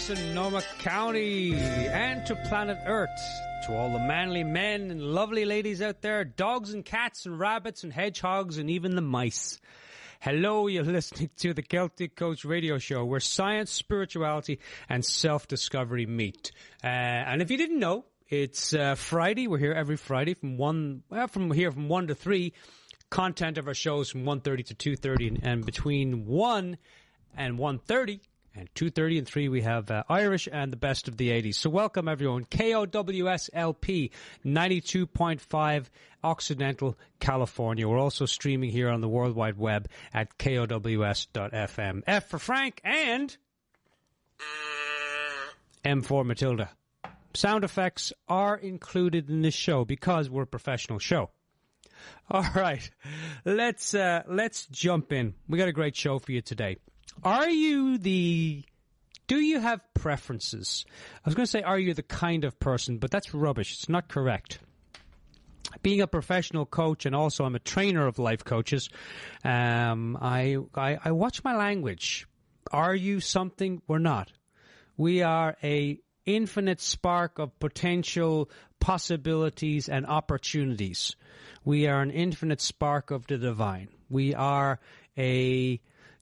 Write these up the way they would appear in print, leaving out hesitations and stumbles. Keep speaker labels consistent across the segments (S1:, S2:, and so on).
S1: Sonoma County, and to planet Earth, to all the manly men and lovely ladies out there, dogs and cats and rabbits and hedgehogs and even the mice. Hello, you're listening to the Celtic Coach radio show, where science, spirituality and self-discovery meet. And if you didn't know, it's Friday. We're here every Friday from 1 to 3. Content of our shows from 1:30 to 2:30, and between 1 and 1:30 and 2:30 and 3 we have Irish and the best of the 80s. So welcome everyone. KOWS LP 92.5 Occidental, California. We're also streaming here on the World Wide Web at KOWS.FM. F for Frank and M for Matilda. Sound effects are included in this show because we're a professional show. All right, let's jump in. We got a great show for you today. Do you have preferences? I was going to say, are you the kind of person, but that's rubbish. It's not correct. Being a professional coach, and also I'm a trainer of life coaches, I watch my language. Are you something? We're not. We are a infinite spark of potential possibilities and opportunities. We are an infinite spark of the divine. We are a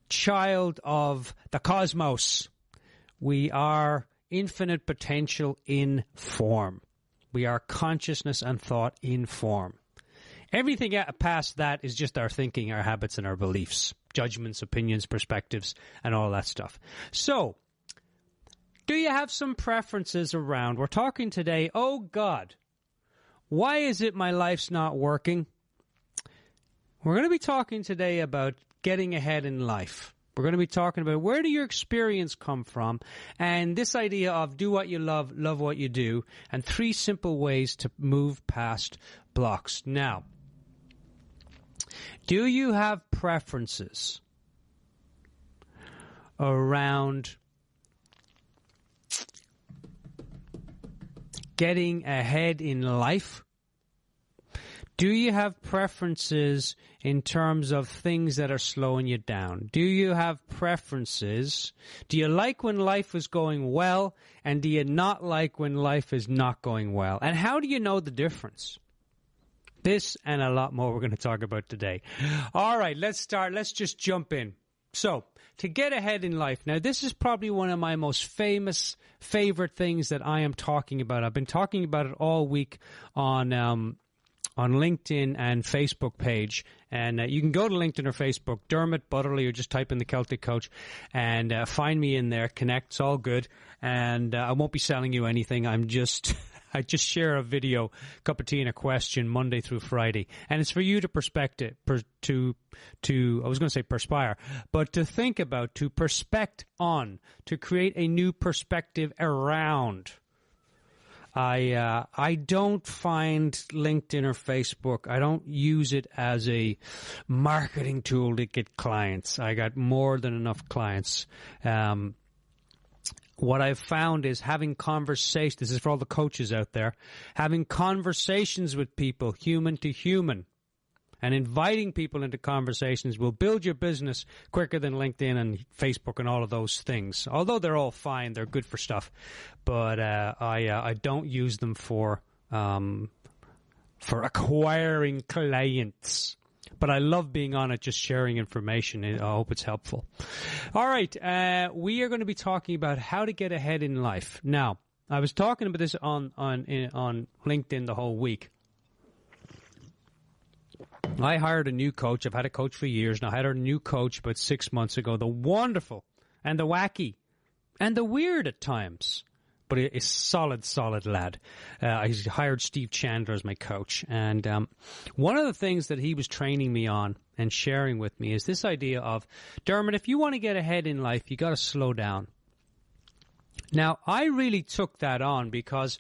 S1: child of the cosmos. We are infinite potential in form. We are consciousness and thought in form. Everything past that is just our thinking, our habits, and our beliefs, judgments, opinions, perspectives, and all that stuff. So, do you have some preferences around? We're talking today, oh God, why is it my life's not working? We're going to be talking today about getting ahead in life. We're going to be talking about where do your experience come from, and this idea of do what you love, love what you do, and 3 simple ways to move past blocks. Now, do you have preferences around getting ahead in life? Do you have preferences in terms of things that are slowing you down? Do you have preferences? Do you like when life is going well, and do you not like when life is not going well? And how do you know the difference? This and a lot more we're going to talk about today. All right, let's start. Let's just jump in. So, to get ahead in life. Now, this is probably one of my most favorite things that I am talking about. I've been talking about it all week on LinkedIn and Facebook page. And you can go to LinkedIn or Facebook, Dermot Butterly, or just type in the Celtic Coach and find me in there. Connect. It's all good. And I won't be selling you anything. I just share a video, cup of tea and a question Monday through Friday. And it's for you to perspire, but to think about, to perspect on, to create a new perspective around. I don't find LinkedIn or Facebook, I don't use it as a marketing tool to get clients. I got more than enough clients. What I've found is having conversations, this is for all the coaches out there, having conversations with people, human to human, and inviting people into conversations will build your business quicker than LinkedIn and Facebook and all of those things. Although they're all fine, they're good for stuff, but I don't use them for acquiring clients. But I love being on it, just sharing information. I hope it's helpful. All right, we are going to be talking about how to get ahead in life. Now, I was talking about this on LinkedIn the whole week. I hired a new coach. I've had a coach for years now. I hired a new coach about 6 months ago. The wonderful and the wacky and the weird at times, but a solid lad. I hired Steve Chandler as my coach. And one of the things that he was training me on and sharing with me is this idea of, Dermot, if you want to get ahead in life, you got to slow down. Now, I really took that on because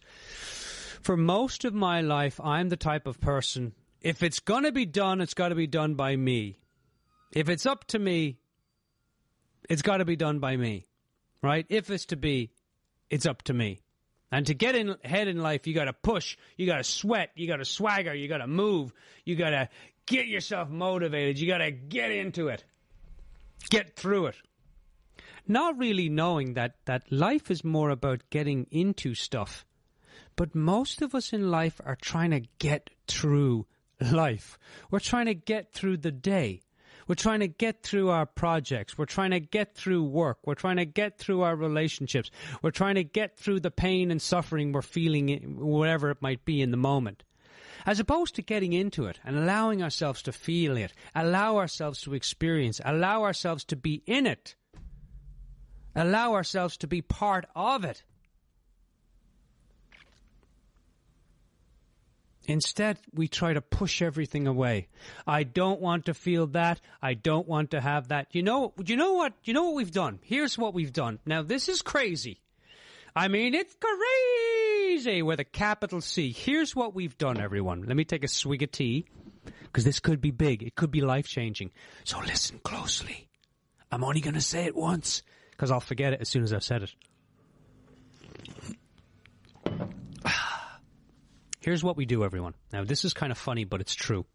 S1: for most of my life, I'm the type of person, if it's going to be done, it's got to be done by me. If it's up to me, it's got to be done by me, right? If it's to be, it's up to me. And to get ahead in life, you got to push, you got to sweat, you got to swagger, you got to move, you got to get yourself motivated, you got to get into it, get through it. not really knowing that life is more about getting into stuff. But most of us in life are trying to get through life. We're trying to get through the day. We're trying to get through our projects. We're trying to get through work. We're trying to get through our relationships. We're trying to get through the pain and suffering we're feeling, whatever it might be in the moment. As opposed to getting into it and allowing ourselves to feel it, allow ourselves to experience, allow ourselves to be in it, allow ourselves to be part of it. Instead, we try to push everything away. I don't want to feel that. I don't want to have that. You know what we've done? Here's what we've done. Now, this is crazy. I mean, it's crazy with a capital C. Here's what we've done, everyone. Let me take a swig of tea, because this could be big. It could be life-changing. So listen closely. I'm only going to say it once, because I'll forget it as soon as I've said it. Here's what we do, everyone. Now, this is kind of funny, but it's true.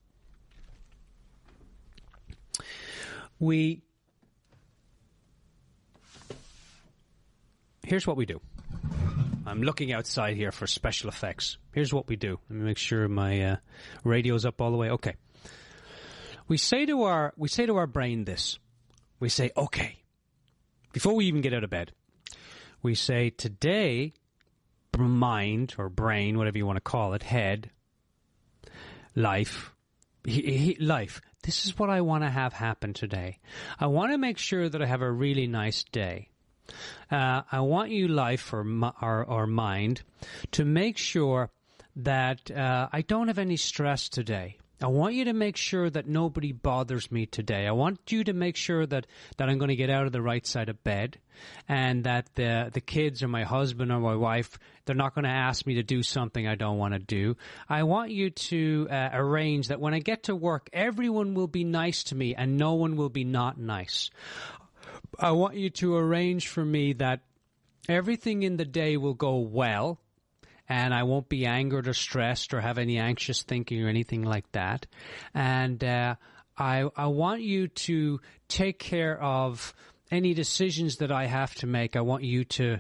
S1: Here's what we do. I'm looking outside here for special effects. Here's what we do. Let me make sure my radio's up all the way. Okay. We say to our brain this. We say, okay, before we even get out of bed, we say, today, mind or brain, whatever you want to call it, head, life, life. This is what I want to have happen today. I want to make sure that I have a really nice day. I want you, life or mind, to make sure that I don't have any stress today. I want you to make sure that nobody bothers me today. I want you to make sure that I'm going to get out of the right side of bed, and that the kids or my husband or my wife, they're not going to ask me to do something I don't want to do. I want you to arrange that when I get to work, everyone will be nice to me and no one will be not nice. I want you to arrange for me that everything in the day will go well, and I won't be angered or stressed or have any anxious thinking or anything like that. And I want you to take care of any decisions that I have to make. I want you to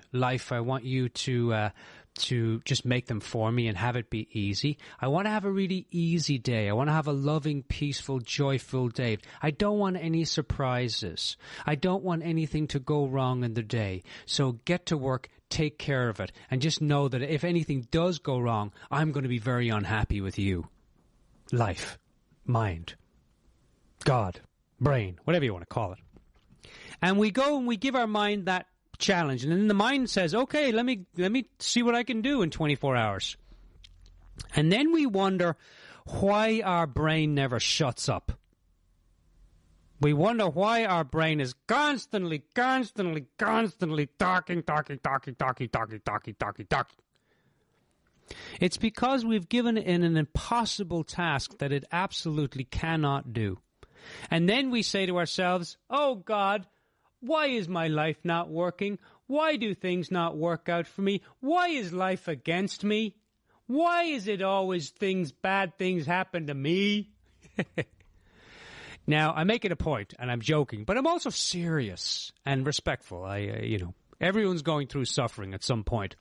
S1: just make them for me and have it be easy. I want to have a really easy day. I want to have a loving, peaceful, joyful day. I don't want any surprises. I don't want anything to go wrong in the day. So get to work, take care of it, and just know that if anything does go wrong, I'm going to be very unhappy with you. Life, mind, God, brain, whatever you want to call it. And we go and we give our mind that challenge, and then the mind says, okay, let me see what I can do in 24 hours. And then we wonder why our brain never shuts up. We wonder why our brain is constantly talking. It's because we've given it an impossible task that it absolutely cannot do. And then we say to ourselves, oh God, why is my life not working? Why do things not work out for me? Why is life against me? Why is it always bad things happen to me? Now, I'm making a point, and I'm joking, but I'm also serious and respectful. Everyone's going through suffering at some point.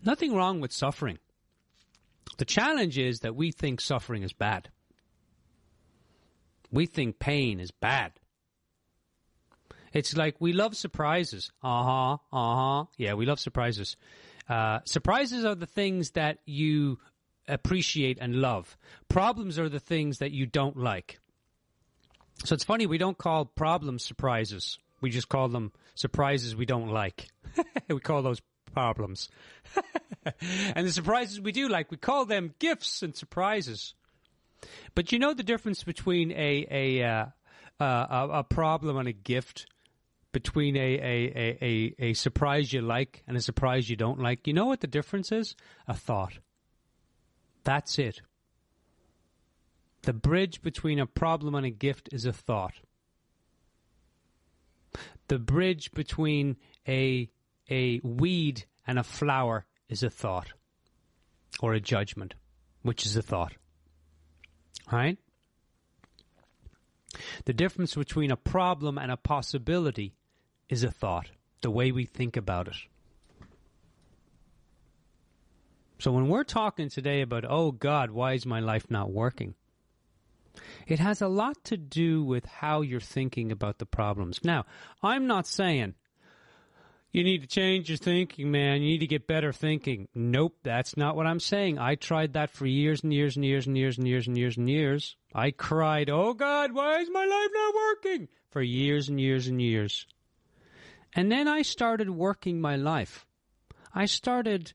S1: Nothing wrong with suffering. The challenge is that we think suffering is bad. We think pain is bad. It's like we love surprises. Yeah, we love surprises. Surprises are the things that you appreciate and love. Problems are the things that you don't like. So it's funny, we don't call problems surprises. We just call them surprises we don't like. We call those problems. And the surprises we do like, we call them gifts and surprises. But you know the difference between a problem and a gift, between a surprise you like and a surprise you don't like? You know what the difference is? A thought. That's it. The bridge between a problem and a gift is a thought. The bridge between a weed and a flower is a thought, or a judgment, which is a thought. Right? The difference between a problem and a possibility is a thought, the way we think about it. So when we're talking today about, oh God, why is my life not working? It has a lot to do with how you're thinking about the problems. Now, I'm not saying you need to change your thinking, man. You need to get better thinking. Nope, that's not what I'm saying. I tried that for years and years and years and years and years and years and years. I cried, oh God, why is my life not working? For years and years and years. And then I started working my life. I started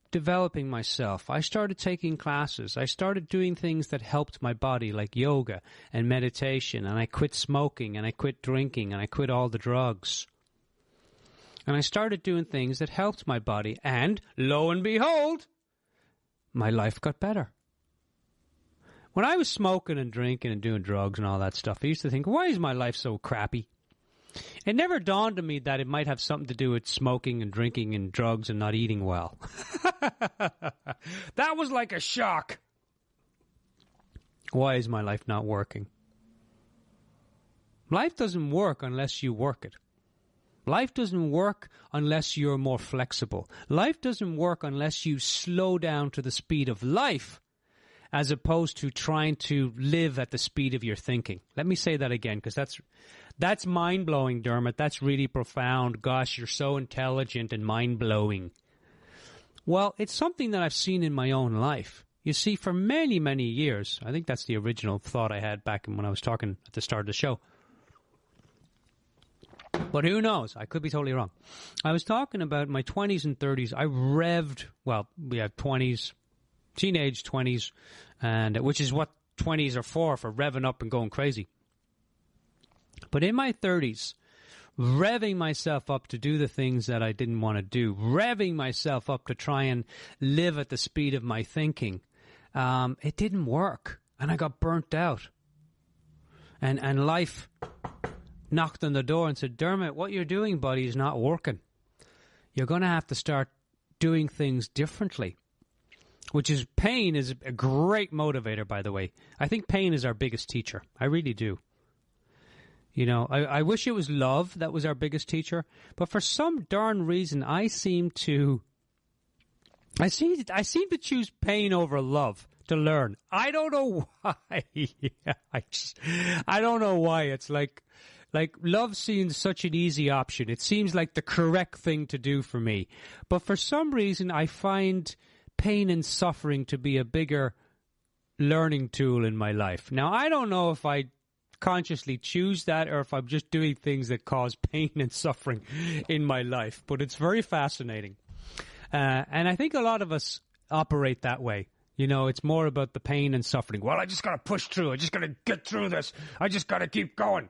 S1: developing myself. I started taking classes. I started doing things that helped my body, like yoga and meditation. And I quit smoking, and I quit drinking, and I quit all the drugs. And I started doing things that helped my body. And lo and behold, my life got better. When I was smoking and drinking and doing drugs and all that stuff, I used to think, why is my life so crappy? It never dawned on me that it might have something to do with smoking and drinking and drugs and not eating well. That was like a shock. Why is my life not working? Life doesn't work unless you work it. Life doesn't work unless you're more flexible. Life doesn't work unless you slow down to the speed of life, as opposed to trying to live at the speed of your thinking. Let me say that again, because that's mind-blowing, Dermot. That's really profound. Gosh, you're so intelligent and mind-blowing. Well, it's something that I've seen in my own life. You see, for many, many years, I think that's the original thought I had back when I was talking at the start of the show. But who knows? I could be totally wrong. I was talking about my 20s and 30s. I revved, well, we have 20s, teenage 20s, and which is what 20s are for revving up and going crazy. But in my 30s, revving myself up to do the things that I didn't want to do, revving myself up to try and live at the speed of my thinking, it didn't work, and I got burnt out. And life knocked on the door and said, Dermot, what you're doing, buddy, is not working. You're going to have to start doing things differently. Which is, pain is a great motivator, by the way. I think pain is our biggest teacher. I really do. You know, I wish it was love that was our biggest teacher. But for some darn reason, I seem to choose pain over love to learn. I don't know why. I don't know why. It's like love seems such an easy option. It seems like the correct thing to do for me. But for some reason, I find pain and suffering to be a bigger learning tool in my life. Now, I don't know if I consciously choose that or if I'm just doing things that cause pain and suffering in my life, but it's very fascinating. And I think a lot of us operate that way. You know, it's more about the pain and suffering. Well, I just got to push through. I just got to get through this. I just got to keep going.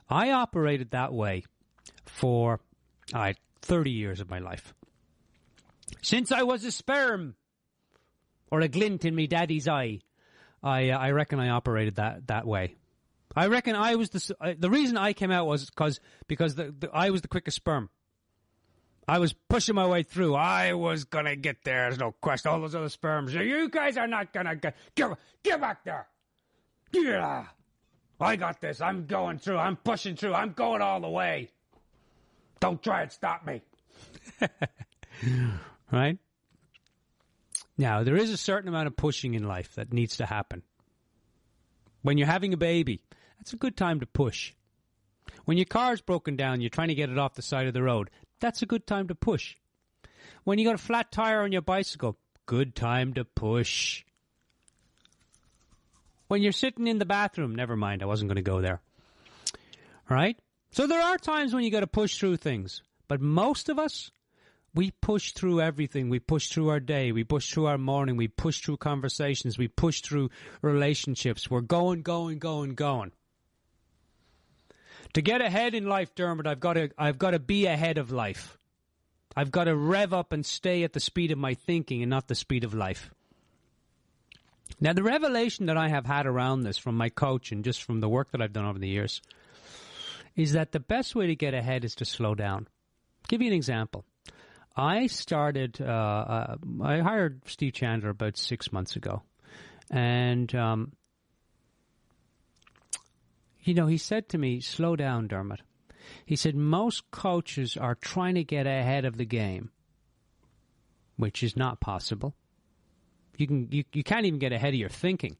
S1: I operated that way for 30 years of my life. Since I was a sperm or a glint in me daddy's eye, I reckon I operated that way. I reckon I was the reason I came out was because I was the quickest sperm. I was pushing my way through. I was gonna get there. There's no question. All those other sperms, you guys are not gonna get back there. Yeah, I got this. I'm going through. I'm pushing through. I'm going all the way. Don't try and stop me. Right? Now, there is a certain amount of pushing in life that needs to happen. When you're having a baby, that's a good time to push. When your car's broken down, you're trying to get it off the side of the road, that's a good time to push. When you got a flat tire on your bicycle, good time to push. When you're sitting in the bathroom, never mind, I wasn't going to go there. All right? So there are times when you got to push through things. But most of us, we push through everything. We push through our day. We push through our morning. We push through conversations. We push through relationships. We're going. To get ahead in life, Dermot, I've got to be ahead of life. I've got to rev up and stay at the speed of my thinking and not the speed of life. Now, the revelation that I have had around this from my coach and just from the work that I've done over the years is that the best way to get ahead is to slow down. I'll give you an example. I started, I hired Steve Chandler about 6 months ago. And He said to me, slow down, Dermot. He said, most coaches are trying to get ahead of the game, which is not possible. You can't even get ahead of your thinking.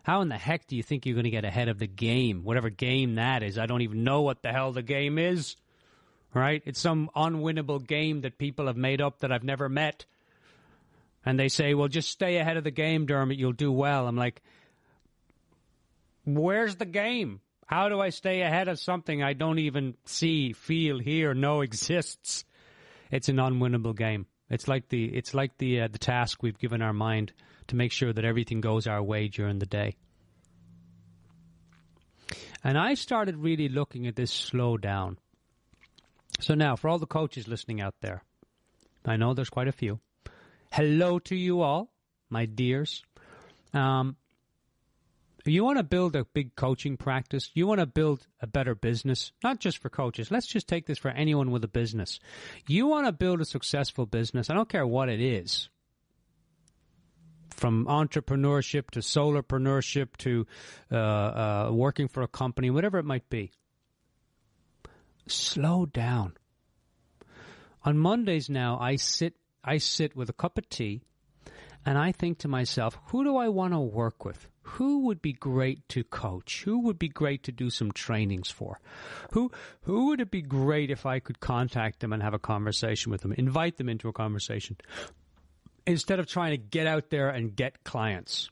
S1: How in the heck do you think you're going to get ahead of the game? Whatever game that is. I don't even know what the hell the game is. Right? It's some unwinnable game that people have made up that I've never met. And they say, well, just stay ahead of the game, Dermot. You'll do well. I'm like, where's the game? How do I stay ahead of something I don't even see, feel, hear, know exists? It's an unwinnable game. It's like the task we've given our mind to make sure that everything goes our way during the day. And I started really looking at this slow down. So now, for all the coaches listening out there, I know there's quite a few. Hello to you all, my dears. You want to build a big coaching practice? You want to build a better business? Not just for coaches. Let's just take this for anyone with a business. You want to build a successful business? I don't care what it is. From entrepreneurship to solarpreneurship to working for a company, whatever it might be. Slow down. On Mondays now, I sit with a cup of tea, and I think to myself, who do I want to work with? Who would be great to coach? Who would be great to do some trainings for? Who would it be great if I could contact them and have a conversation with them, invite them into a conversation, instead of trying to get out there and get clients,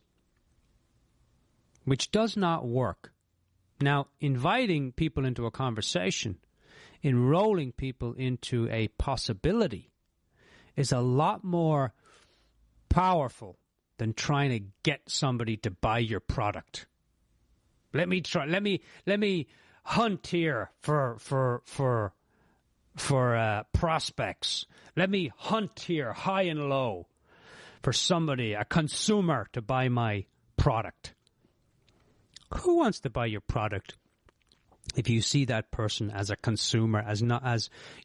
S1: which does not work. Now, inviting people into a conversation, enrolling people into a possibility, is a lot more powerful than trying to get somebody to buy your product. Let me hunt here for prospects. Let me hunt here high and low for somebody, a consumer, to buy my product. Who wants to buy your product if you see that person as a consumer, as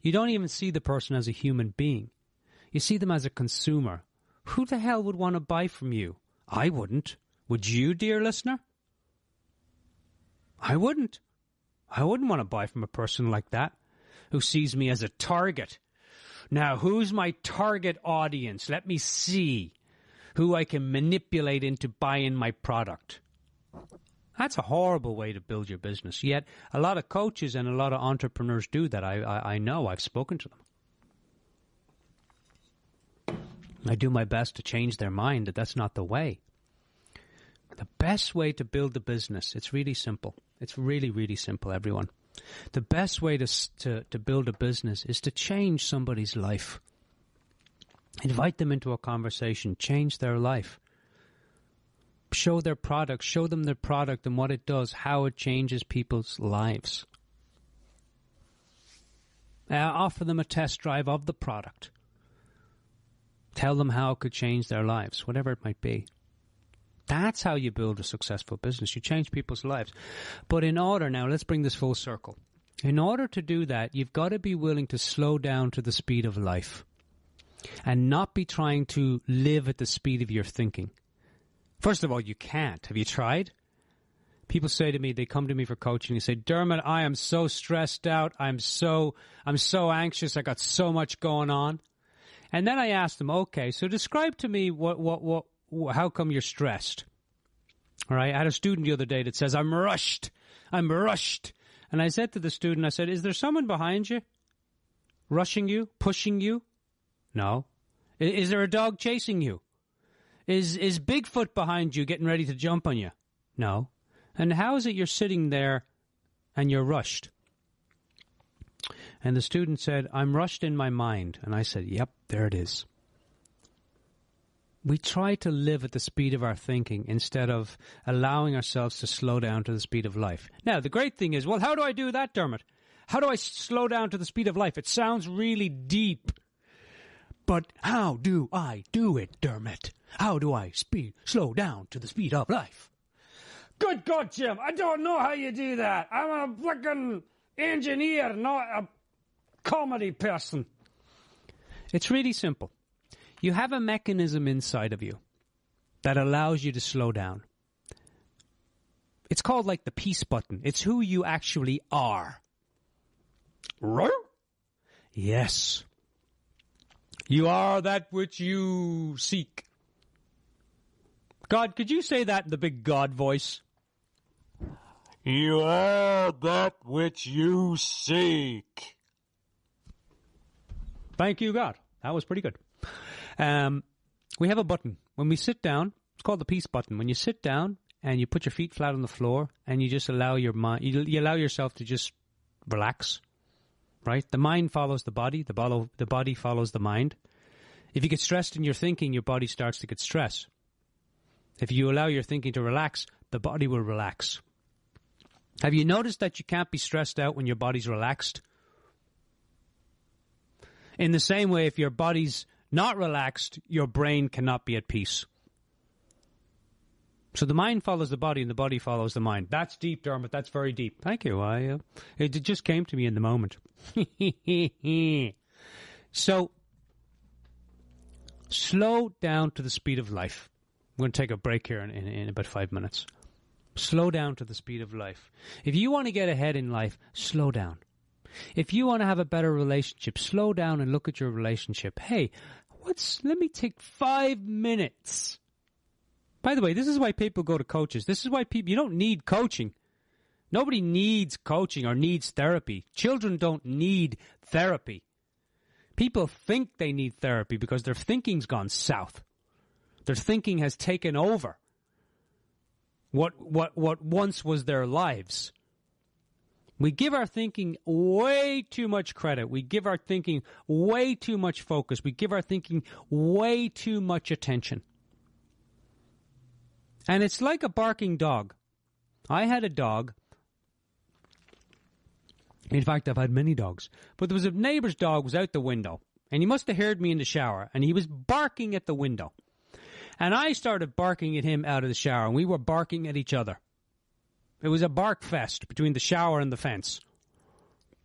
S1: you don't even see the person as a human being? You see them as a consumer. Who the hell would want to buy from you? I wouldn't. Would you, dear listener? I wouldn't. I wouldn't want to buy from a person like that, who sees me as a target. Now, who's my target audience? Let me see who I can manipulate into buying my product. That's a horrible way to build your business. Yet, a lot of coaches and a lot of entrepreneurs do that. I know. I've spoken to them. I do my best to change their mind that that's not the way. The best way to build a business, it's really simple. It's really, really simple, everyone. The best way to build a business is to change somebody's life. Invite them into a conversation. Change their life. Show their product. Show them their product and what it does, how it changes people's lives. Offer them a test drive of the product. Tell them how it could change their lives, whatever it might be. That's how you build a successful business. You change people's lives. But in order, now let's bring this full circle. In order to do that, you've got to be willing to slow down to the speed of life and not be trying to live at the speed of your thinking. First of all, you can't. Have you tried? People say to me, they come to me for coaching, they say, Dermot, I am so stressed out. I'm so anxious. I got so much going on. And then I asked them, okay, so describe to me how come you're stressed? All right, I had a student the other day that says, I'm rushed. And I said to the student, I said, is there someone behind you? Rushing you? Pushing you? No. Is there a dog chasing you? Is Bigfoot behind you getting ready to jump on you? No. And how is it you're sitting there and you're rushed? And the student said, I'm rushed in my mind. And I said, yep, there it is. We try to live at the speed of our thinking instead of allowing ourselves to slow down to the speed of life. Now, the great thing is, well, how do I do that, Dermot? How do I slow down to the speed of life? It sounds really deep. But how do I do it, Dermot? How do I slow down to the speed of life? Good God, Jim, I don't know how you do that. I'm a fucking engineer, not a comedy person. It's really simple. You have a mechanism inside of you that allows you to slow down. It's called like the peace button. It's who you actually are. Yes. You are that which you seek. God, could you say that in the big God voice? You are that which you seek. Thank you, God. That was pretty good. We have a button. When we sit down, it's called the peace button. When you sit down and you put your feet flat on the floor and you just allow your mind, you allow yourself to just relax, right? The mind follows the body. The body follows the mind. If you get stressed in your thinking, your body starts to get stressed. If you allow your thinking to relax, the body will relax. Have you noticed that you can't be stressed out when your body's relaxed? In the same way, if your body's not relaxed, your brain cannot be at peace. So the mind follows the body and the body follows the mind. That's deep, Dermot. That's very deep. Thank you. It just came to me in the moment. So, slow down to the speed of life. I'm going to take a break here in about 5 minutes. Slow down to the speed of life. If you want to get ahead in life, slow down. If you want to have a better relationship, slow down and look at your relationship. Hey, let me take 5 minutes. By the way, this is why people go to coaches. This is why you don't need coaching. Nobody needs coaching or needs therapy. Children don't need therapy. People think they need therapy because their thinking's gone south. Their thinking has taken over what once was their lives. We give our thinking way too much credit. We give our thinking way too much focus. We give our thinking way too much attention. And it's like a barking dog. I had a dog. In fact, I've had many dogs. But there was a neighbor's dog was out the window. And he must have heard me in the shower. And he was barking at the window. And I started barking at him out of the shower. And we were barking at each other. It was a bark fest between the shower and the fence.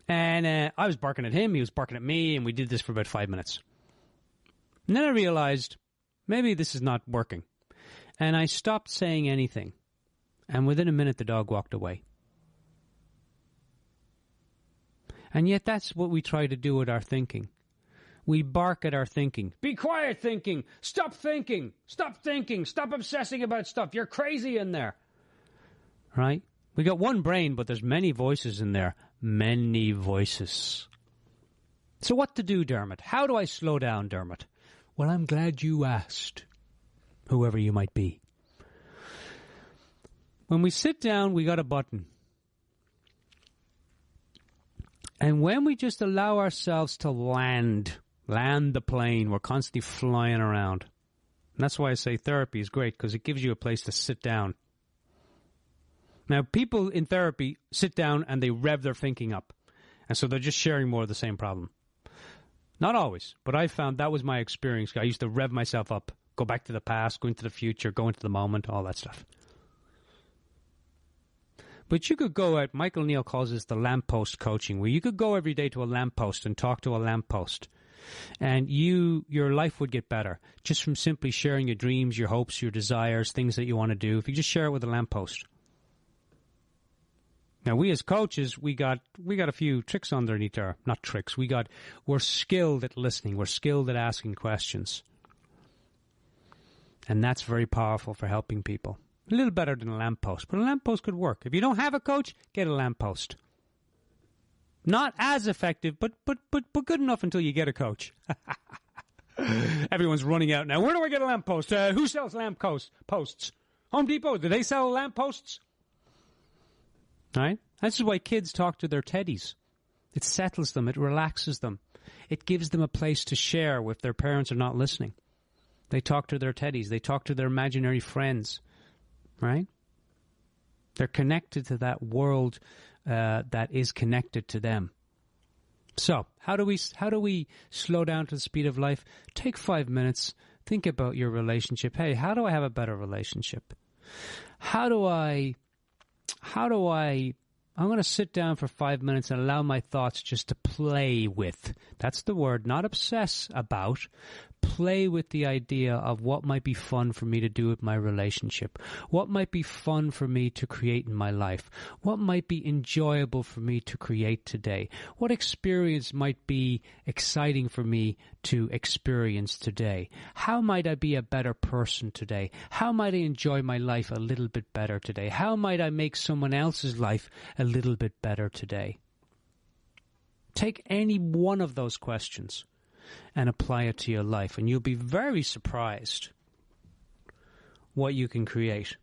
S1: And I was barking at him. He was barking at me. And we did this for about 5 minutes. And then I realized, maybe this is not working. And I stopped saying anything. And within a minute, the dog walked away. And yet that's what we try to do with our thinking. We bark at our thinking. Be quiet, thinking. Stop thinking. Stop thinking. Stop obsessing about stuff. You're crazy in there. Right? We got one brain, but there's many voices in there. Many voices. So what to do, Dermot? How do I slow down, Dermot? Well, I'm glad you asked. Whoever you might be. When we sit down, we got a button. And when we just allow ourselves to land the plane, we're constantly flying around. And that's why I say therapy is great, because it gives you a place to sit down. Now, people in therapy sit down and they rev their thinking up. And so they're just sharing more of the same problem. Not always, but I found that was my experience. I used to rev myself up. Go back to the past, go into the future, go into the moment, all that stuff. But you could go out, Michael Neal calls this the lamppost coaching, where you could go every day to a lamppost and talk to a lamppost. And your life would get better just from simply sharing your dreams, your hopes, your desires, things that you want to do. If you just share it with a lamppost. Now, we as coaches, we got a few tricks underneath our, not tricks, we're skilled at listening. We're skilled at asking questions. And that's very powerful for helping people. A little better than a lamppost, but a lamppost could work. If you don't have a coach, get a lamppost. Not as effective, but good enough until you get a coach. Everyone's running out now. Where do I get a lamppost? Who sells posts? Home Depot. Do they sell lampposts? Right? This is why kids talk to their teddies. It settles them. It relaxes them. It gives them a place to share if their parents are not listening. They talk to their teddies. They talk to their imaginary friends, right? They're connected to that world that is connected to them. So, how do we slow down to the speed of life? Take 5 minutes. Think about your relationship. Hey, how do I have a better relationship? How do I I'm going to sit down for 5 minutes and allow my thoughts just to play with. That's the word, not obsess about. Play with the idea of what might be fun for me to do with my relationship. What might be fun for me to create in my life. What might be enjoyable for me to create today. What experience might be exciting for me to experience today. How might I be a better person today? How might I enjoy my life a little bit better today? How might I make someone else's life a little bit better today? Take any one of those questions and apply it to your life, and you'll be very surprised what you can create.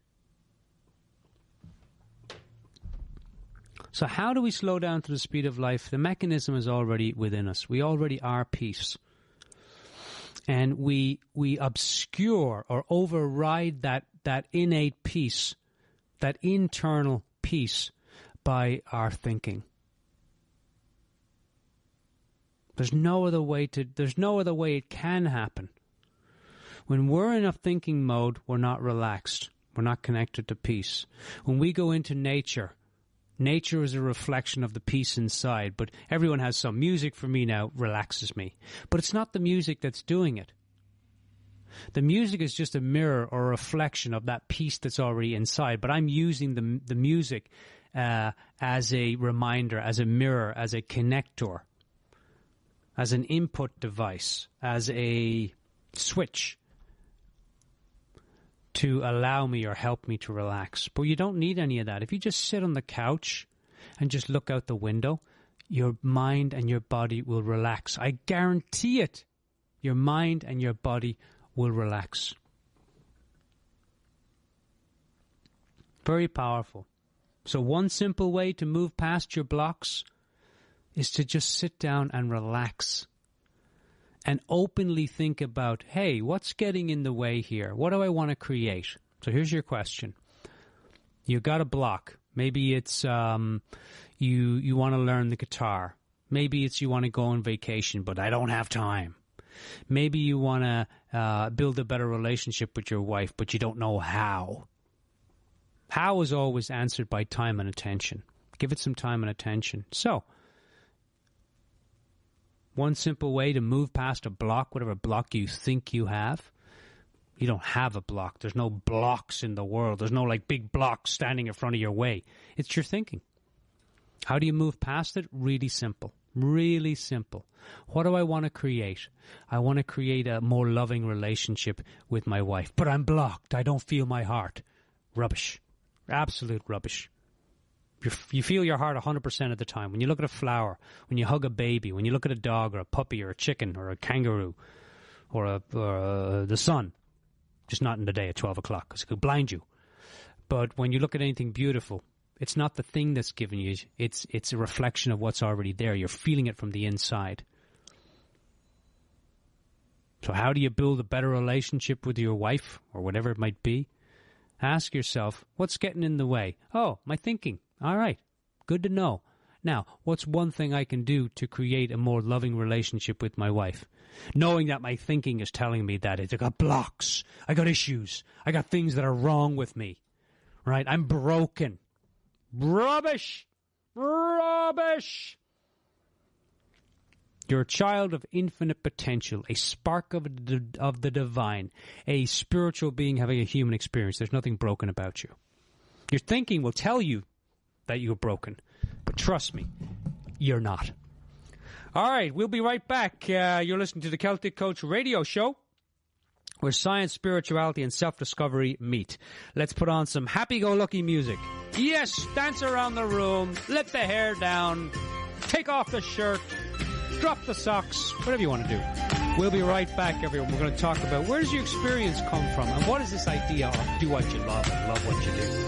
S1: So how do we slow down to the speed of life? The mechanism is already within us. We already are peace. And we obscure or override that innate peace, that internal peace, by our thinking. There's no other way it can happen. When we're in a thinking mode, we're not relaxed. We're not connected to peace. When we go into nature is a reflection of the peace inside, but everyone has some music for me now relaxes me. But it's not the music that's doing it. The music is just a mirror or a reflection of that peace that's already inside, but I'm using the music as a reminder, as a mirror, as a connector, as an input device, as a switch to allow me or help me to relax. But you don't need any of that. If you just sit on the couch and just look out the window, your mind and your body will relax. I guarantee it. Your mind and your body will relax. Very powerful. So one simple way to move past your blocks is to just sit down and relax and openly think about, hey, what's getting in the way here? What do I want to create? So here's your question. You got a block. Maybe it's you want to learn the guitar. Maybe it's you want to go on vacation, but I don't have time. Maybe you want to build a better relationship with your wife, but you don't know how. How is always answered by time and attention. Give it some time and attention. So, one simple way to move past a block, whatever block you think you have. You don't have a block. There's no blocks in the world. There's no like big blocks standing in front of your way. It's your thinking. How do you move past it? Really simple. Really simple. What do I want to create? I want to create a more loving relationship with my wife. But I'm blocked. I don't feel my heart. Rubbish. Absolute rubbish. You feel your heart 100% of the time. When you look at a flower, when you hug a baby, when you look at a dog or a puppy or a chicken or a kangaroo or the sun, just not in the day at 12 o'clock because it could blind you. But when you look at anything beautiful, it's not the thing that's giving you. It's a reflection of what's already there. You're feeling it from the inside. So how do you build a better relationship with your wife or whatever it might be? Ask yourself, what's getting in the way? Oh, my thinking. All right, good to know. Now, what's one thing I can do to create a more loving relationship with my wife? Knowing that my thinking is telling me that I got blocks, I got issues, I got things that are wrong with me, right? I'm broken. Rubbish! Rubbish! You're a child of infinite potential, a spark of the divine, a spiritual being having a human experience. There's nothing broken about you. Your thinking will tell you that you're broken. But trust me, you're not. All right, we'll be right back. You're listening to the Celtic Coach Radio Show, where science, spirituality, and self-discovery meet. Let's put on some happy-go-lucky music. Yes, dance around the room, let the hair down, take off the shirt, drop the socks, whatever you want to do. We'll be right back, everyone. We're going to talk about where does your experience come from, and what is this idea of do what you love and love what you do.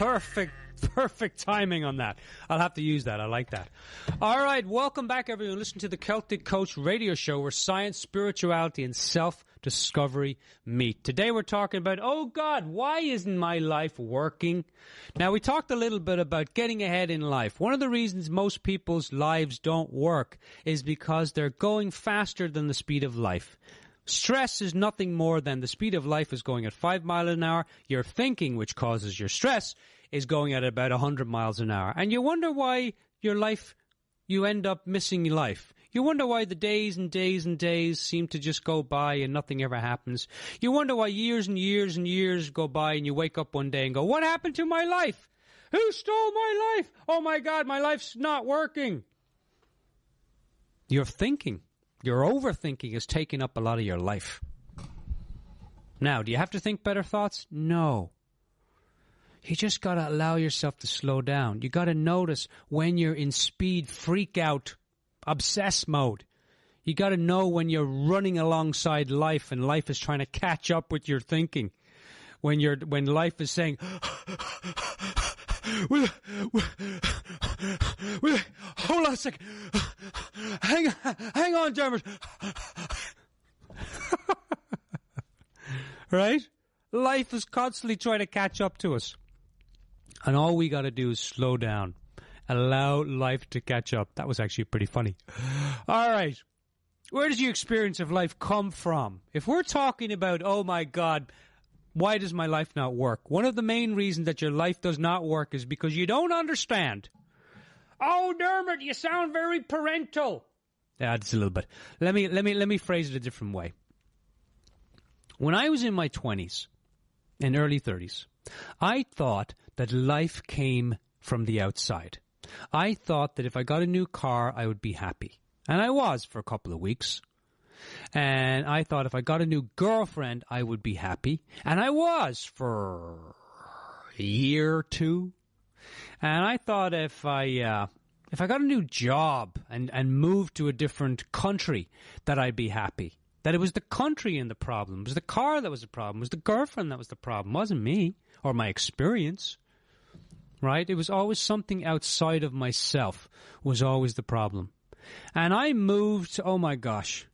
S1: Perfect timing on that. I'll have to use that. I like that. All right. Welcome back, everyone. Listen to the Celtic Coach radio show where science, spirituality, and self-discovery meet. Today we're talking about, oh God, why isn't my life working? Now, we talked a little bit about getting ahead in life. One of the reasons most people's lives don't work is because they're going faster than the speed of life. Stress is nothing more than the speed of life is going at 5 miles an hour. Your thinking, which causes your stress, is going at about 100 miles an hour. And you wonder why your life, you end up missing your life. You wonder why the days and days and days seem to just go by and nothing ever happens. You wonder why years and years and years go by and you wake up one day and go, what happened to my life? Who stole my life? Oh my God, my life's not working. Your thinking, your overthinking is taking up a lot of your life. Now, do you have to think better thoughts? No. You just got to allow yourself to slow down. You got to notice when you're in speed, freak out, obsess mode. You got to know when you're running alongside life and life is trying to catch up with your thinking. When life is saying, hold on a second. Hang on, Dermot. Right? Life is constantly trying to catch up to us. And all we got to do is slow down. Allow life to catch up. That was actually pretty funny. All right. Where does your experience of life come from? If we're talking about, oh my God, why does my life not work? One of the main reasons that your life does not work is because you don't understand. Oh, Dermot, you sound very parental. Yeah, just a little bit. Let me phrase it a different way. When I was in my 20s and early 30s, I thought that life came from the outside. I thought that if I got a new car, I would be happy. And I was for a couple of weeks. And I thought if I got a new girlfriend, I would be happy. And I was for a year or two. And I thought if I got a new job and moved to a different country, that I'd be happy. That it was the country in the problem. It was the car that was the problem. It was the girlfriend that was the problem. It wasn't me or my experience. Right? It was always something outside of myself was always the problem. And I moved, oh my gosh.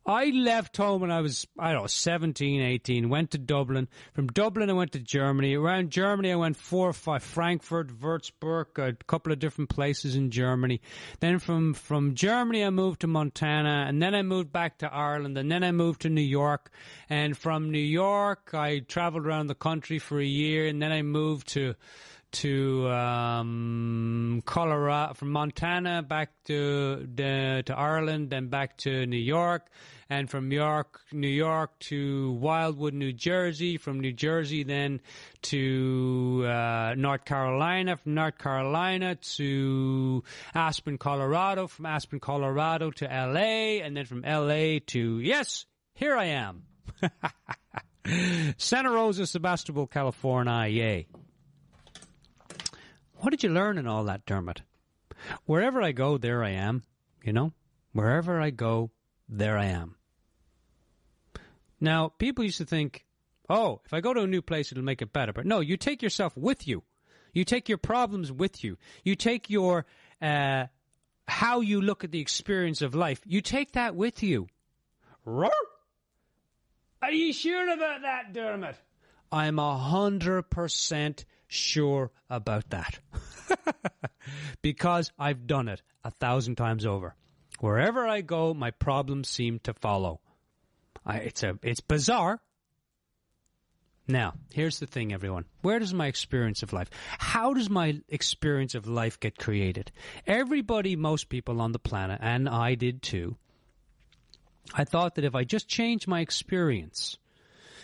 S1: I left home when I was, 17, 18, went to Dublin. From Dublin, I went to Germany. Around Germany, I went 4 or 5, Frankfurt, Würzburg, a couple of different places in Germany. Then from Germany, I moved to Montana, and then I moved back to Ireland, and then I moved to New York. And from New York, I traveled around the country for a year, and then I moved to Colorado, from Montana back to Ireland, then back to New York, and from New York to Wildwood, New Jersey, from New Jersey then to North Carolina, from North Carolina to Aspen, Colorado, from Aspen, Colorado to LA, and then from LA to, yes, here I am. Santa Rosa, Sebastopol, California, yay. What did you learn in all that, Dermot? Wherever I go, there I am, you know? Wherever I go, there I am. Now, people used to think, oh, if I go to a new place, it'll make it better. But no, you take yourself with you. You take your problems with you. You take your, how you look at the experience of life. You take that with you. Are you sure about that, Dermot? I'm 100% sure about that. Because I've done it 1,000 times over. Wherever I go, my problems seem to follow. It's bizarre. Now, here's the thing, everyone. Where does my experience of life? How does my experience of life get created? Everybody, most people on the planet, and I did too, I thought that if I just change my experience,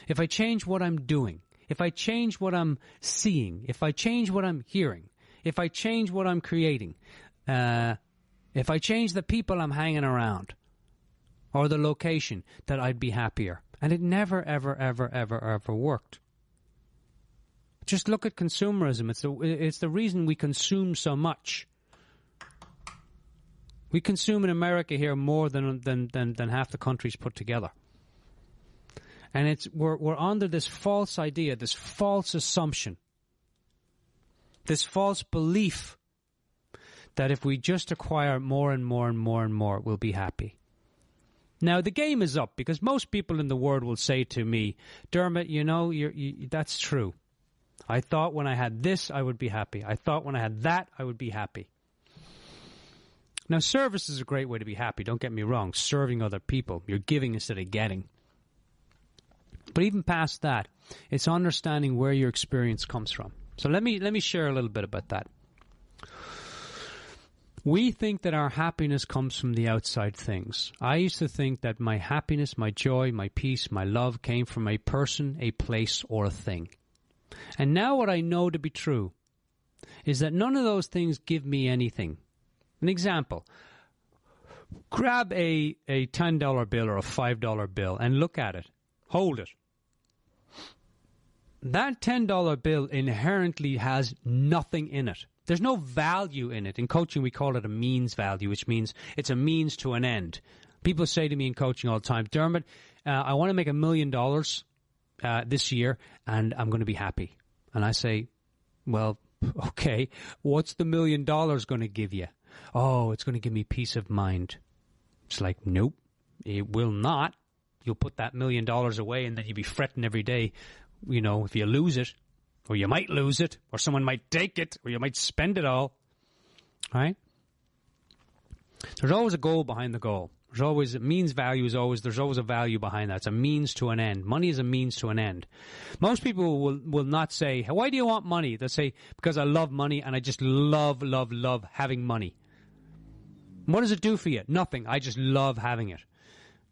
S1: if I change what I'm doing, if I change what I'm seeing, if I change what I'm hearing, if I change what I'm creating, if I change the people I'm hanging around or the location, that I'd be happier. And it never, ever, ever, ever, ever worked. Just look at consumerism. It's the reason we consume so much. We consume in America here more than half the countries put together. And we're under this false idea, this false assumption, this false belief that if we just acquire more and more and more and more, we'll be happy. Now, the game is up, because most people in the world will say to me, Dermot, that's true. I thought when I had this, I would be happy. I thought when I had that, I would be happy. Now, service is a great way to be happy. Don't get me wrong. Serving other people. You're giving instead of getting. But even past that, it's understanding where your experience comes from. So let me share a little bit about that. We think that our happiness comes from the outside things. I used to think that my happiness, my joy, my peace, my love came from a person, a place, or a thing. And now what I know to be true is that none of those things give me anything. An example, grab a $10 bill or a $5 bill and look at it. Hold it. That $10 bill inherently has nothing in it. There's no value in it. In coaching, we call it a means value, which means it's a means to an end. People say to me in coaching all the time, Dermot, I want to make $1 million this year, and I'm going to be happy. And I say, well, okay, what's the $1 million going to give you? Oh, it's going to give me peace of mind. It's like, nope, it will not. You'll put that $1 million away, and then you'll be fretting every day, if you lose it. Or you might lose it, or someone might take it, or you might spend it all. Right? There's always a goal behind the goal. There's always there's always a value behind that. It's a means to an end. Money is a means to an end. Most people will not say, why do you want money? They'll say, because I love money and I just love having money. What does it do for you? Nothing. I just love having it.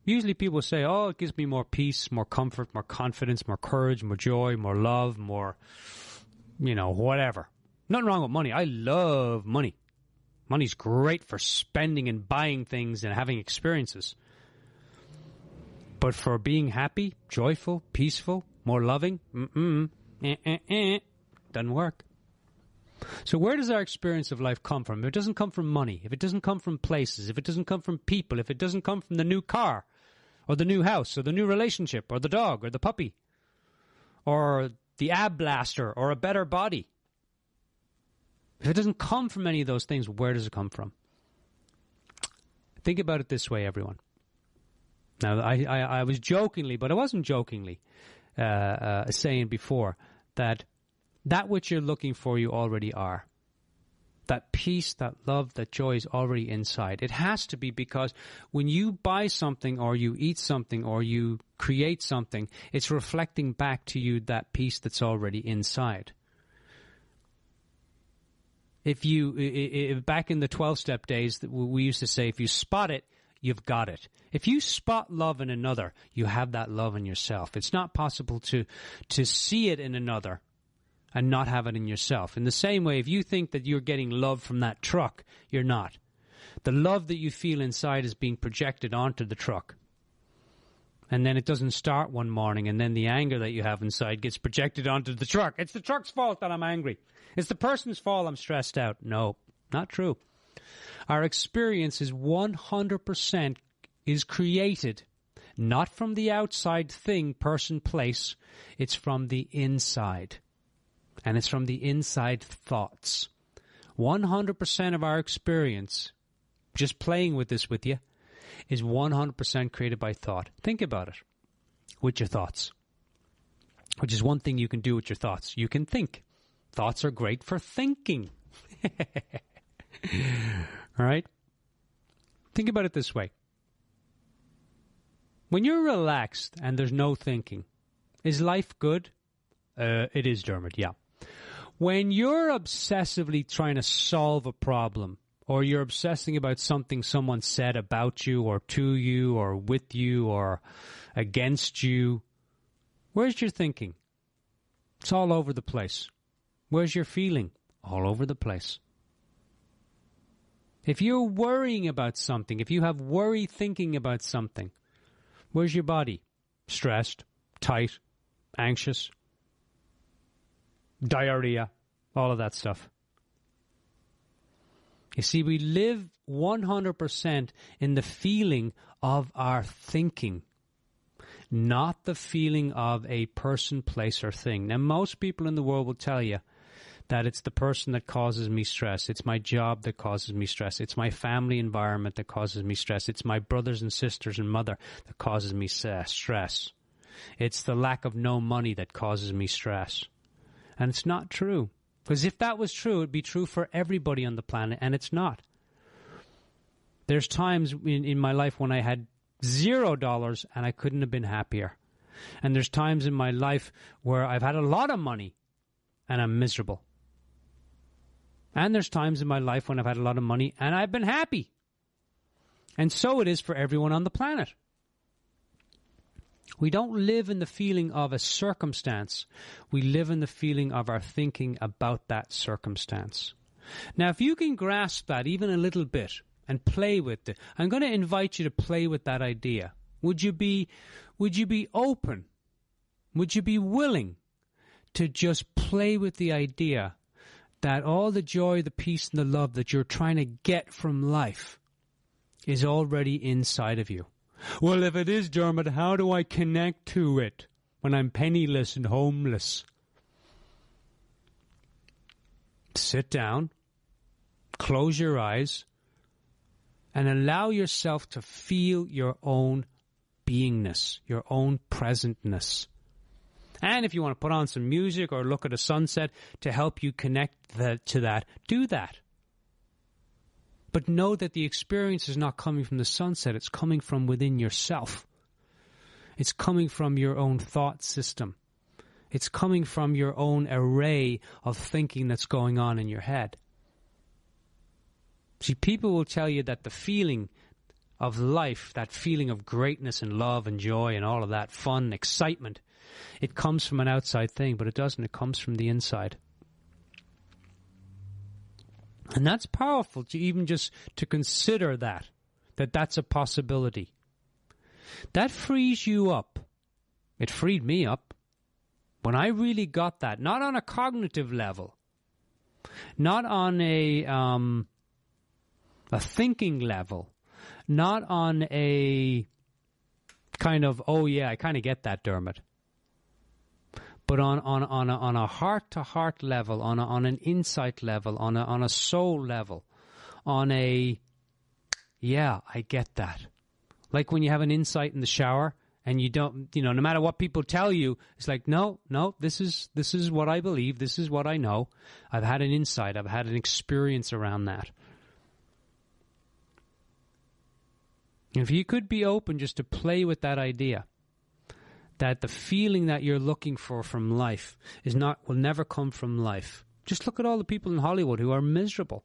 S1: Usually people say, oh, it gives me more peace, more comfort, more confidence, more courage, more joy, more love, more, whatever. Nothing wrong with money. I love money. Money's great for spending and buying things and having experiences. But for being happy, joyful, peaceful, more loving, doesn't work. So where does our experience of life come from? If it doesn't come from money, if it doesn't come from places, if it doesn't come from people, if it doesn't come from the new car, or the new house, or the new relationship, or the dog, or the puppy, or the ab blaster, or a better body. If it doesn't come from any of those things, where does it come from? Think about it this way, everyone. Now, I was jokingly, but I wasn't jokingly, saying before that which you're looking for, you already are. That peace, that love, that joy is already inside. It has to be, because when you buy something or you eat something or you create something, it's reflecting back to you that peace that's already inside. Back in the 12-step days, we used to say, if you spot it, you've got it. If you spot love in another, you have that love in yourself. It's not possible to see it in another and not have it in yourself. In the same way, if you think that you're getting love from that truck, you're not. The love that you feel inside is being projected onto the truck. And then it doesn't start one morning, and then the anger that you have inside gets projected onto the truck. It's the truck's fault that I'm angry. It's the person's fault I'm stressed out. No, not true. Our experience is 100% is created not from the outside thing, person, place. It's from the inside. And it's from the inside thoughts. 100% of our experience, just playing with this with you, is 100% created by thought. Think about it with your thoughts, which is one thing you can do with your thoughts. You can think. Thoughts are great for thinking. All right? Think about it this way. When you're relaxed and there's no thinking, is life good? It is, Dermot, yeah. When you're obsessively trying to solve a problem, or you're obsessing about something someone said about you or to you or with you or against you, where's your thinking? It's all over the place. Where's your feeling? All over the place. If you're worrying about something, if you have worry thinking about something, where's your body? Stressed, tight, anxious, diarrhea, all of that stuff. You see, we live 100% in the feeling of our thinking. not the feeling of a person, place, or thing. Now, most people in the world will tell you that it's the person that causes me stress. It's my job that causes me stress. It's my family environment that causes me stress. It's my brothers and sisters and mother that causes me stress. It's the lack of no money that causes me stress. And it's not true. Because if that was true, it'd be true for everybody on the planet, and it's not. There's times in my life when I had $0 and I couldn't have been happier. And there's times in my life where I've had a lot of money and I'm miserable. And there's times in my life when I've had a lot of money and I've been happy. And so it is for everyone on the planet. We don't live in the feeling of a circumstance. We live in the feeling of our thinking about that circumstance. Now, if you can grasp that even a little bit and play with it, I'm going to invite you to play with that idea. Would you be open? Would you be willing to just play with the idea that all the joy, the peace, and the love that you're trying to get from life is already inside of you? Well, if it is, Dermot, how do I connect to it when I'm penniless and homeless? Sit down, close your eyes, and allow yourself to feel your own beingness, your own presentness. And if you want to put on some music or look at a sunset to help you connect to that, do that. But know that the experience is not coming from the sunset. It's coming from within yourself. It's coming from your own thought system. It's coming from your own array of thinking that's going on in your head. See, people will tell you that the feeling of life, that feeling of greatness and love and joy and all of that fun, excitement, it comes from an outside thing, but it doesn't. It comes from the inside. And that's powerful to even just to consider that's a possibility. That frees you up. It freed me up. When I really got that, not on a cognitive level, not on a thinking level, not on a kind of, oh yeah, I kind of get that, Dermot. But on a heart-to-heart level, on an insight level, on a soul level, on a, yeah, I get that. Like when you have an insight in the shower and you don't, no matter what people tell you, it's like, no, this is what I believe, this is what I know. I've had an insight, I've had an experience around that. If you could be open just to play with that idea, that the feeling that you're looking for from life will never come from life. Just look at all the people in Hollywood who are miserable.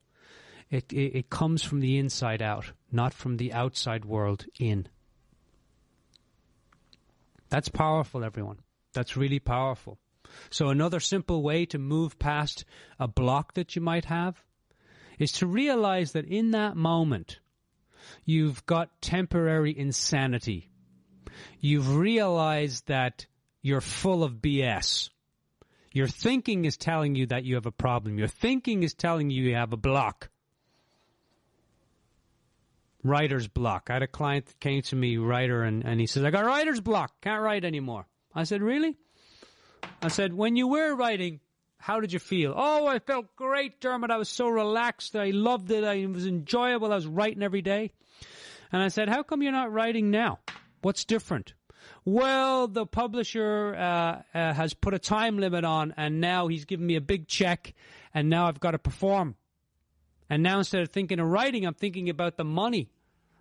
S1: It comes from the inside out, not from the outside world in. That's powerful, everyone. That's really powerful. So another simple way to move past a block that you might have is to realize that in that moment, you've got temporary insanity. You've realized that you're full of BS. Your thinking is telling you that you have a problem. Your thinking is telling you have a block. Writer's block. I had a client that came to me, writer, and he says, I got writer's block. Can't write anymore. I said, really? I said, when you were writing, how did you feel? Oh, I felt great, Dermot. I was so relaxed. I loved it. It was enjoyable. I was writing every day. And I said, how come you're not writing now? What's different? Well, the publisher has put a time limit on, and now he's given me a big check, and now I've got to perform. And now instead of thinking of writing, I'm thinking about the money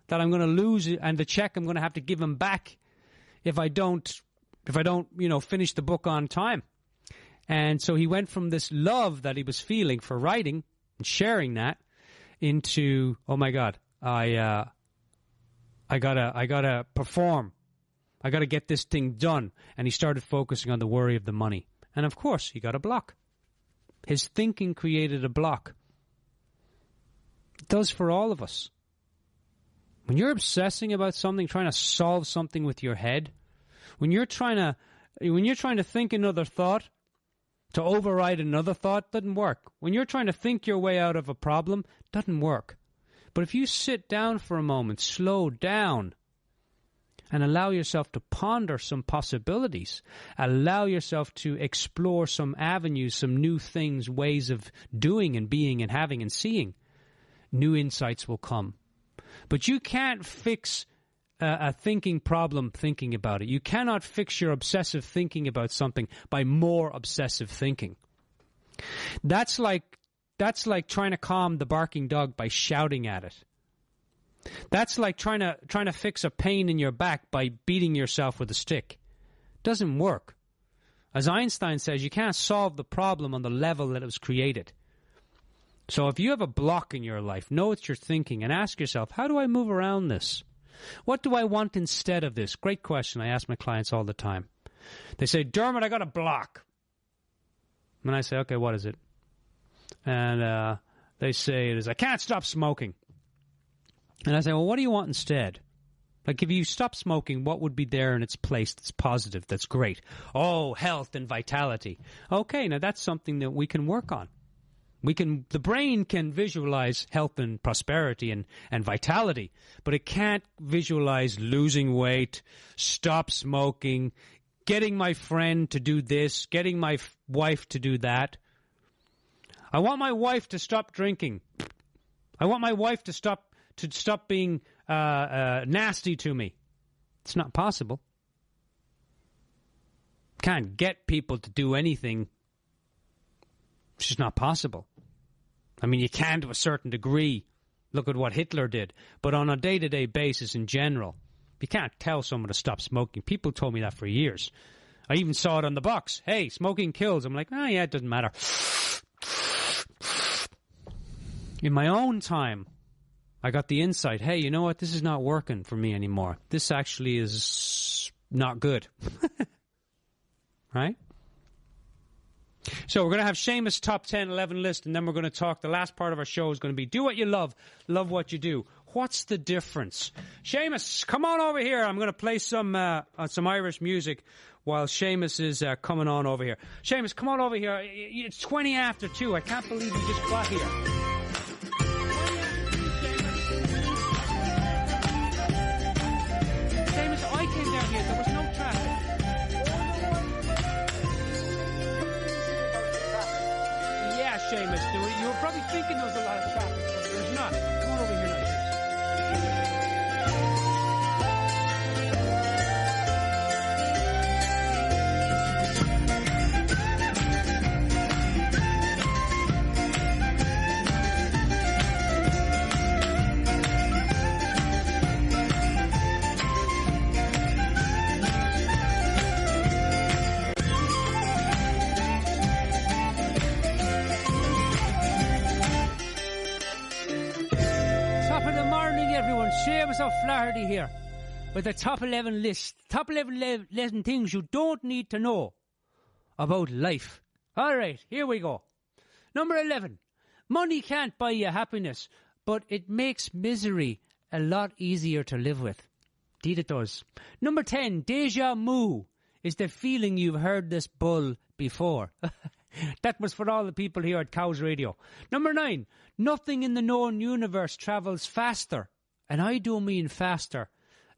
S1: that I'm going to lose and the check I'm going to have to give him back if I don't, finish the book on time. And so he went from this love that he was feeling for writing and sharing that into, oh my God, I gotta perform. I gotta get this thing done. And he started focusing on the worry of the money. And of course, he got a block. His thinking created a block. It does for all of us. When you're obsessing about something, trying to solve something with your head, when you're trying to think another thought, to override another thought, doesn't work. When you're trying to think your way out of a problem, doesn't work. But if you sit down for a moment, slow down, and allow yourself to ponder some possibilities. Allow yourself to explore some avenues, some new things, ways of doing and being and having and seeing. New insights will come. But you can't fix a thinking problem thinking about it. You cannot fix your obsessive thinking about something by more obsessive thinking. That's like trying to calm the barking dog by shouting at it. That's like trying to fix a pain in your back by beating yourself with a stick. Doesn't work. As Einstein says, you can't solve the problem on the level that it was created. So if you have a block in your life, know it's your thinking and ask yourself, how do I move around this? What do I want instead of this? Great question. I ask my clients all the time. They say, Dermot, I got a block. And I say, okay, what is it? And they say it is, I can't stop smoking. And I say, well, what do you want instead? Like, if you stop smoking, what would be there in its place that's positive, that's great? Oh, health and vitality. Okay, now that's something that we can work on. The brain can visualize health and prosperity and vitality, but it can't visualize losing weight, stop smoking, getting my friend to do this, getting my wife to do that. I want my wife to stop drinking. I want my wife to stop being nasty to me. It's not possible. Can't get people to do anything. It's just not possible. I mean, you can to a certain degree. Look at what Hitler did. But on a day-to-day basis in general, you can't tell someone to stop smoking. People told me that for years. I even saw it on the box. Hey, smoking kills. I'm like, yeah, it doesn't matter. In my own time, I got the insight, hey, you know what? This is not working for me anymore. This actually is not good. Right? So we're going to have Seamus' top 10, 11 list, and then we're going to talk. The last part of our show is going to be do what you love what you do. What's the difference? Seamus, come on over here. I'm going to play some Irish music while Seamus is coming on over here. Seamus, come on over here. It's 20 after 2. I can't believe you just got here. Seamus, I came down here. There was no traffic. Seamus, you were probably thinking there was a lot of traffic, but there's not. Come on over here now, Seamus. Seamus O'Flaherty here with the top 11 list. Top 11 things you don't need to know about life. All right, here we go. Number 11. Money can't buy you happiness, but it makes misery a lot easier to live with. Indeed it does. Number 10. Deja vu is the feeling you've heard this bull before. That was for all the people here at KOWS Radio. Number 9. Nothing in the known universe travels faster. And I do mean faster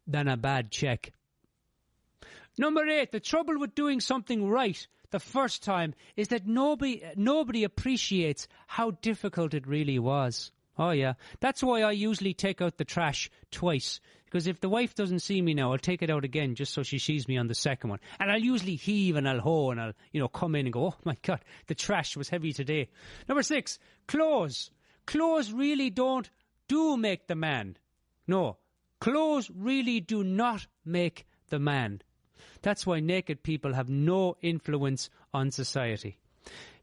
S1: than a bad check. Number 8, the trouble with doing something right the first time is that nobody appreciates how difficult it really was. Oh, yeah. That's why I usually take out the trash twice. Because if the wife doesn't see me now, I'll take it out again just so she sees me on the second one. And I'll usually heave and I'll hoe and I'll, come in and go, oh, my God, the trash was heavy today. Number 6, clothes. Clothes really do make the man. No, clothes really do not make the man. That's why naked people have no influence on society.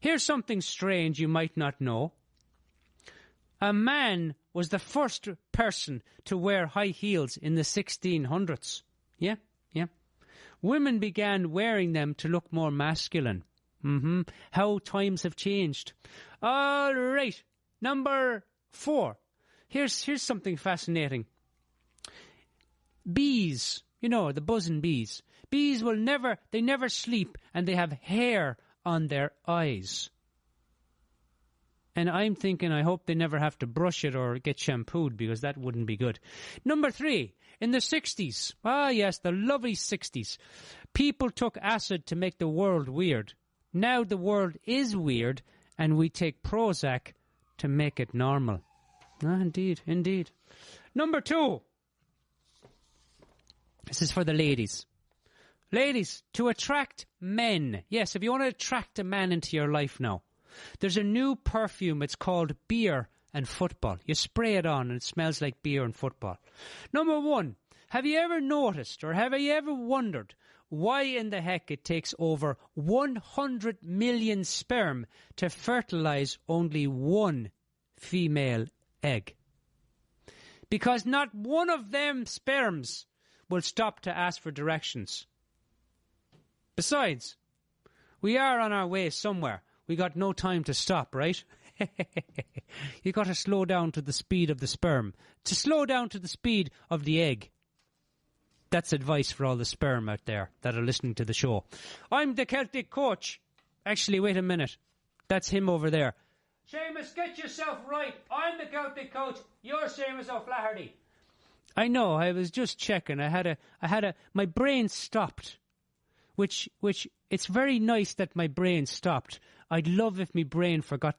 S1: Here's something strange you might not know. A man was the first person to wear high heels in the 1600s. Yeah. Women began wearing them to look more masculine. How times have changed. All right, number 4. Here's something fascinating. Bees, the buzzing bees. Bees they never sleep, and they have hair on their eyes. And I'm thinking, I hope they never have to brush it or get shampooed, because that wouldn't be good. Number 3, In the 60s, yes, the lovely 60s, people took acid to make the world weird. Now the world is weird, and we take Prozac to make it normal. Indeed, indeed. Number 2. This is for the ladies. Ladies, to attract men. Yes, if you want to attract a man into your life now, there's a new perfume. It's called beer and football. You spray it on and it smells like beer and football. Number 1, have you ever noticed or have you ever wondered why in the heck it takes over 100 million sperm to fertilize only one female egg? Because not one of them sperms will stop to ask for directions. Besides, we are on our way somewhere. We got no time to stop, right? You got to slow down to the speed of the sperm, to slow down to the speed of the egg. That's advice for all the sperm out there that are listening to the show. I'm the Celtic coach. Actually, wait a minute. That's him over there. Seamus, get yourself right. I'm the Celtic coach. You're Seamus O'Flaherty. I know. I was just checking. My brain stopped. Which it's very nice that my brain stopped. I'd love if my brain forgot to